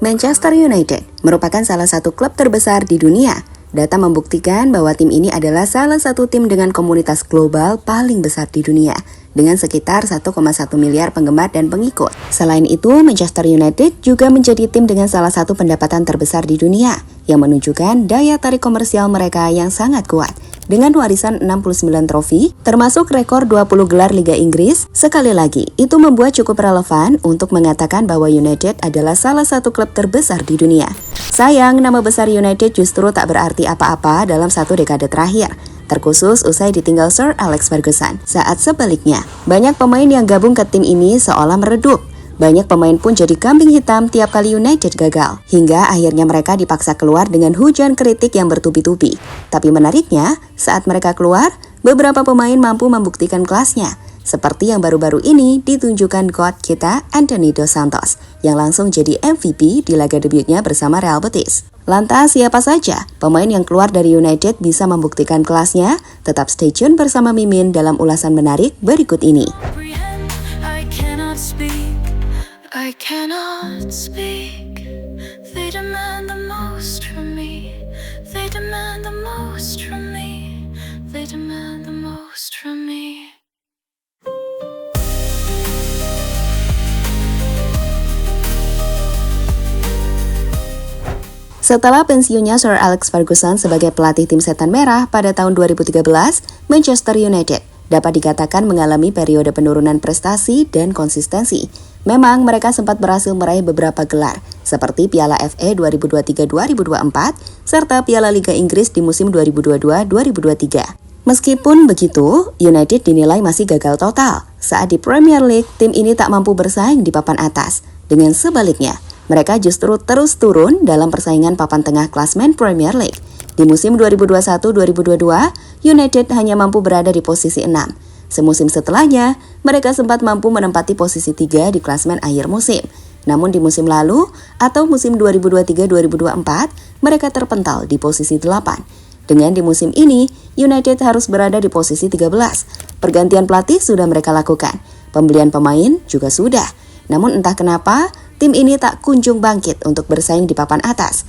Manchester United merupakan salah satu klub terbesar di dunia. Data membuktikan bahwa tim ini adalah salah satu tim dengan komunitas global paling besar di dunia, dengan sekitar 1,1 miliar penggemar dan pengikut. Selain itu, Manchester United juga menjadi tim dengan salah satu pendapatan terbesar di dunia, yang menunjukkan daya tarik komersial mereka yang sangat kuat. Dengan warisan 69 trofi, termasuk rekor 20 gelar Liga Inggris, sekali lagi, itu membuat cukup relevan untuk mengatakan bahwa United adalah salah satu klub terbesar di dunia. Sayang, nama besar United justru tak berarti apa-apa dalam satu dekade terakhir, terkhusus usai ditinggal Sir Alex Ferguson. Saat sebaliknya, banyak pemain yang gabung ke tim ini seolah meredup. Banyak pemain pun jadi kambing hitam tiap kali United gagal, hingga akhirnya mereka dipaksa keluar dengan hujan kritik yang bertubi-tubi. Tapi menariknya, saat mereka keluar, beberapa pemain mampu membuktikan kelasnya, seperti yang baru-baru ini ditunjukkan God kita Anthony Dos Santos, yang langsung jadi MVP di laga debutnya bersama Real Betis. Lantas siapa saja pemain yang keluar dari United bisa membuktikan kelasnya? Tetap stay tune bersama Mimin dalam ulasan menarik berikut ini. I cannot speak. They demand the most from me. They demand the most from me. They demand the most from me. Setelah pensiunnya Sir Alex Ferguson sebagai pelatih tim Setan Merah pada tahun 2013, Manchester United dapat dikatakan mengalami periode penurunan prestasi dan konsistensi. Memang mereka sempat berhasil meraih beberapa gelar, seperti Piala FA 2023-2024, serta Piala Liga Inggris di musim 2022-2023. Meskipun begitu, United dinilai masih gagal total. Saat di Premier League, tim ini tak mampu bersaing di papan atas. Dengan sebaliknya, mereka justru terus turun dalam persaingan papan tengah klasmen Premier League. Di musim 2021-2022, United hanya mampu berada di posisi 6. Semusim setelahnya, mereka sempat mampu menempati posisi 3 di klasmen akhir musim. Namun di musim lalu, atau musim 2023-2024, mereka terpental di posisi 8. Dengan di musim ini, United harus berada di posisi 13. Pergantian pelatih sudah mereka lakukan. Pembelian pemain juga sudah. Namun entah kenapa, tim ini tak kunjung bangkit untuk bersaing di papan atas.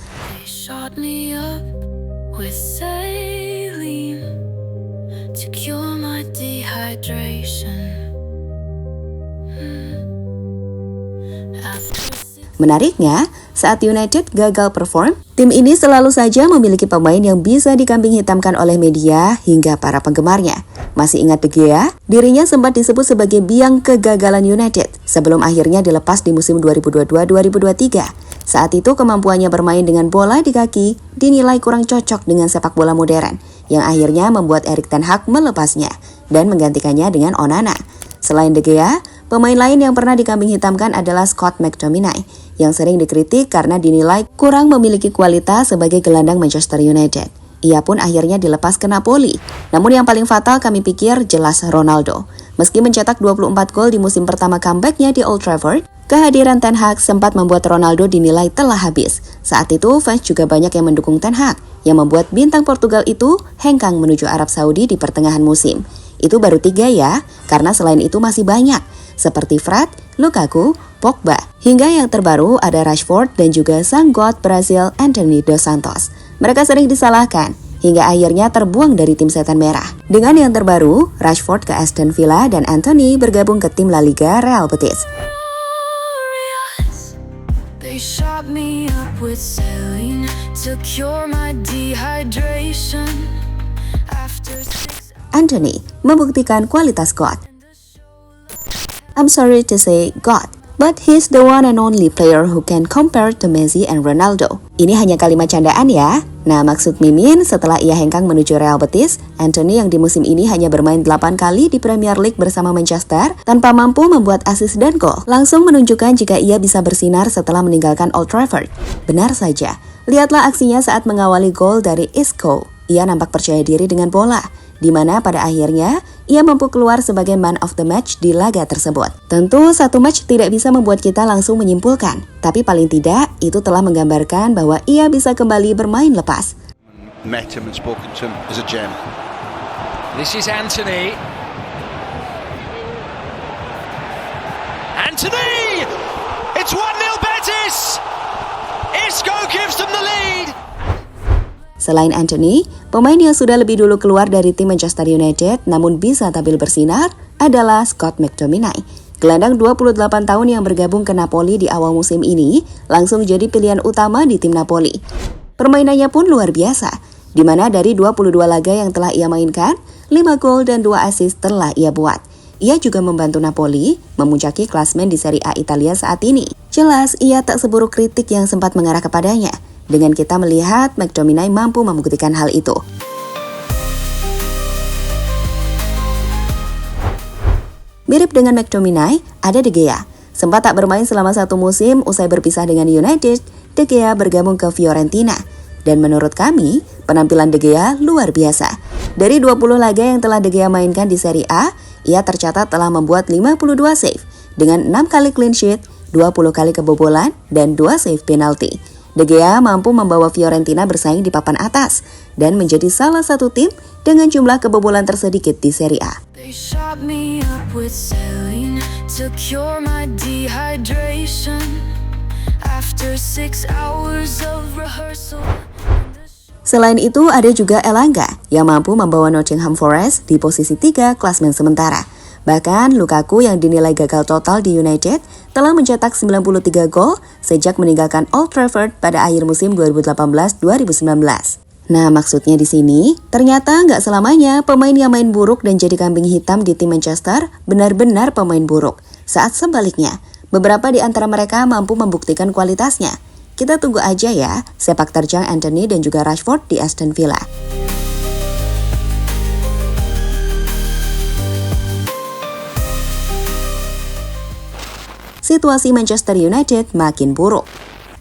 Menariknya, saat United gagal perform, tim ini selalu saja memiliki pemain yang bisa dikambing hitamkan oleh media hingga para penggemarnya. Masih ingat De Gea? Dirinya sempat disebut sebagai biang kegagalan United sebelum akhirnya dilepas di musim 2022-2023. Saat itu kemampuannya bermain dengan bola di kaki dinilai kurang cocok dengan sepak bola modern, yang akhirnya membuat Erik ten Hag melepasnya dan menggantikannya dengan Onana. Selain De Gea, pemain lain yang pernah dikambing hitamkan adalah Scott McTominay, yang sering dikritik karena dinilai kurang memiliki kualitas sebagai gelandang Manchester United. Ia pun akhirnya dilepas ke Napoli. Namun yang paling fatal kami pikir jelas Ronaldo. Meski mencetak 24 gol di musim pertama comeback-nya di Old Trafford, kehadiran Ten Hag sempat membuat Ronaldo dinilai telah habis. Saat itu fans juga banyak yang mendukung Ten Hag, yang membuat bintang Portugal itu hengkang menuju Arab Saudi di pertengahan musim. Itu baru 3 ya, karena selain itu masih banyak, seperti Fred, Lukaku, Pogba, hingga yang terbaru ada Rashford dan juga sang god Brazil Anthony Dos Santos. Mereka sering disalahkan, hingga akhirnya terbuang dari tim Setan Merah. Dengan yang terbaru, Rashford ke Aston Villa dan Anthony bergabung ke tim La Liga Real Betis. Anthony membuktikan kualitas God. I'm sorry to say God, but he's the one and only player who can compare to Messi and Ronaldo. Ini hanya kalimat candaan ya. Nah, maksud Mimin setelah ia hengkang menuju Real Betis, Anthony yang di musim ini hanya bermain 8 kali di Premier League bersama Manchester tanpa mampu membuat assist dan gol, langsung menunjukkan jika ia bisa bersinar setelah meninggalkan Old Trafford. Benar saja, lihatlah aksinya saat mengawali gol dari Isco. Ia nampak percaya diri dengan bola, di mana pada akhirnya ia mampu keluar sebagai man of the match di laga tersebut. Tentu satu match tidak bisa membuat kita langsung menyimpulkan, tapi paling tidak itu telah menggambarkan bahwa ia bisa kembali bermain lepas. This is Anthony. Anthony! It's 1-0 Betis! Isco gives them the lead. Selain Anthony, pemain yang sudah lebih dulu keluar dari tim Manchester United namun bisa tampil bersinar adalah Scott McTominay. Gelandang 28 tahun yang bergabung ke Napoli di awal musim ini langsung jadi pilihan utama di tim Napoli. Permainannya pun luar biasa, di mana dari 22 laga yang telah ia mainkan, 5 gol dan 2 assist telah ia buat. Ia juga membantu Napoli memuncaki klasmen di Serie A Italia saat ini. Jelas ia tak seburuk kritik yang sempat mengarah kepadanya. Dengan kita melihat McTominay mampu membuktikan hal itu. Mirip dengan McTominay, ada De Gea. Sempat tak bermain selama 1 musim usai berpisah dengan United, De Gea bergabung ke Fiorentina. Dan menurut kami, penampilan De Gea luar biasa. Dari 20 laga yang telah De Gea mainkan di Serie A, ia tercatat telah membuat 52 save, dengan 6 kali clean sheet, 20 kali kebobolan, dan 2 save penalti. De Gea mampu membawa Fiorentina bersaing di papan atas, dan menjadi salah satu tim dengan jumlah kebobolan tersedikit di Serie A. They shot me up with saline to cure my dehydration. After 6 hours of rehearsal. Selain itu, ada juga Elanga yang mampu membawa Nottingham Forest di posisi 3 klasmen sementara. Bahkan Lukaku yang dinilai gagal total di United telah mencetak 93 gol sejak meninggalkan Old Trafford pada akhir musim 2018-2019. Nah, maksudnya di sini, ternyata nggak selamanya pemain yang main buruk dan jadi kambing hitam di tim Manchester benar-benar pemain buruk. Saat sebaliknya, beberapa di antara mereka mampu membuktikan kualitasnya. Kita tunggu aja ya, sepak terjang Anthony dan juga Rashford di Aston Villa. Situasi Manchester United makin buruk.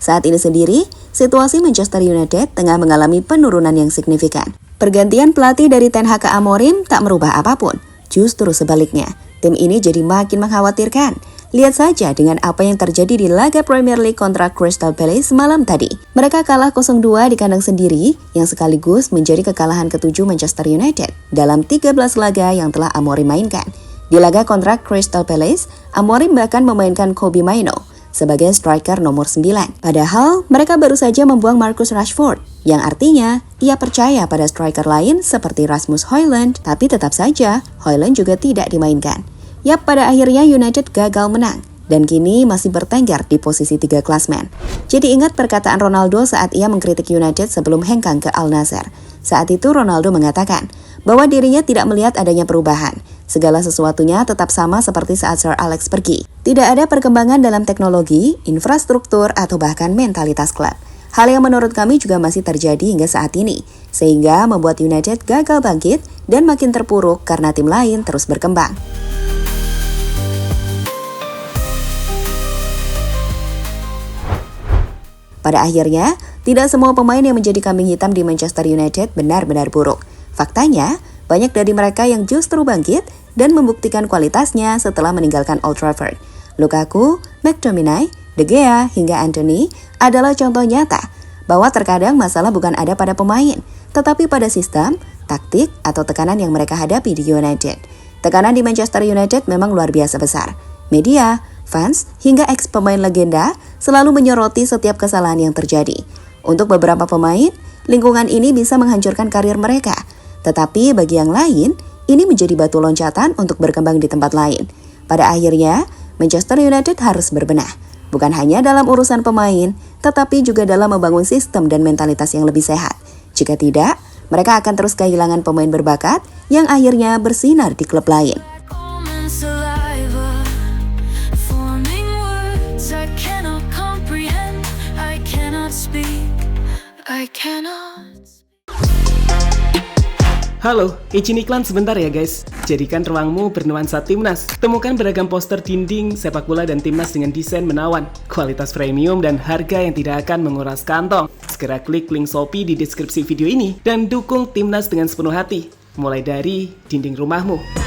Saat ini sendiri, situasi Manchester United tengah mengalami penurunan yang signifikan. Pergantian pelatih dari Ten Hag ke Amorim tak merubah apapun. Justru sebaliknya, tim ini jadi makin mengkhawatirkan. Lihat saja dengan apa yang terjadi di laga Premier League kontra Crystal Palace malam tadi. Mereka kalah 0-2 di kandang sendiri, yang sekaligus menjadi kekalahan ke-7 Manchester United dalam 13 laga yang telah Amorim mainkan. Di laga kontra Crystal Palace, Amorim bahkan memainkan Kobbie Mainoo sebagai striker nomor 9. Padahal mereka baru saja membuang Marcus Rashford, yang artinya ia percaya pada striker lain seperti Rasmus Højlund, tapi tetap saja Højlund juga tidak dimainkan. Yap, pada akhirnya United gagal menang dan kini masih bertengger di posisi 3 klasmen. Jadi ingat perkataan Ronaldo saat ia mengkritik United sebelum hengkang ke Al Nassr. Saat itu Ronaldo mengatakan bahwa dirinya tidak melihat adanya perubahan. Segala sesuatunya tetap sama seperti saat Sir Alex pergi. Tidak ada perkembangan dalam teknologi, infrastruktur, atau bahkan mentalitas klub. Hal yang menurut kami juga masih terjadi hingga saat ini, sehingga membuat United gagal bangkit dan makin terpuruk karena tim lain terus berkembang. Pada akhirnya, tidak semua pemain yang menjadi kambing hitam di Manchester United benar-benar buruk. Faktanya, banyak dari mereka yang justru bangkit dan membuktikan kualitasnya setelah meninggalkan Old Trafford. Lukaku, McTominay, De Gea, hingga Anthony adalah contoh nyata bahwa terkadang masalah bukan ada pada pemain, tetapi pada sistem, taktik, atau tekanan yang mereka hadapi di United. Tekanan di Manchester United memang luar biasa besar. Media, fans, hingga ex-pemain legenda selalu menyoroti setiap kesalahan yang terjadi. Untuk beberapa pemain, lingkungan ini bisa menghancurkan karir mereka. Tetapi bagi yang lain, ini menjadi batu loncatan untuk berkembang di tempat lain. Pada akhirnya, Manchester United harus berbenah. Bukan hanya dalam urusan pemain, tetapi juga dalam membangun sistem dan mentalitas yang lebih sehat. Jika tidak, mereka akan terus kehilangan pemain berbakat yang akhirnya bersinar di klub lain. Halo, izin iklan sebentar ya guys. Jadikan ruangmu bernuansa Timnas. Temukan beragam poster dinding, sepak bola dan Timnas dengan desain menawan, kualitas premium dan harga yang tidak akan menguras kantong. Segera klik link Shopee di deskripsi video ini dan dukung Timnas dengan sepenuh hati. Mulai dari dinding rumahmu.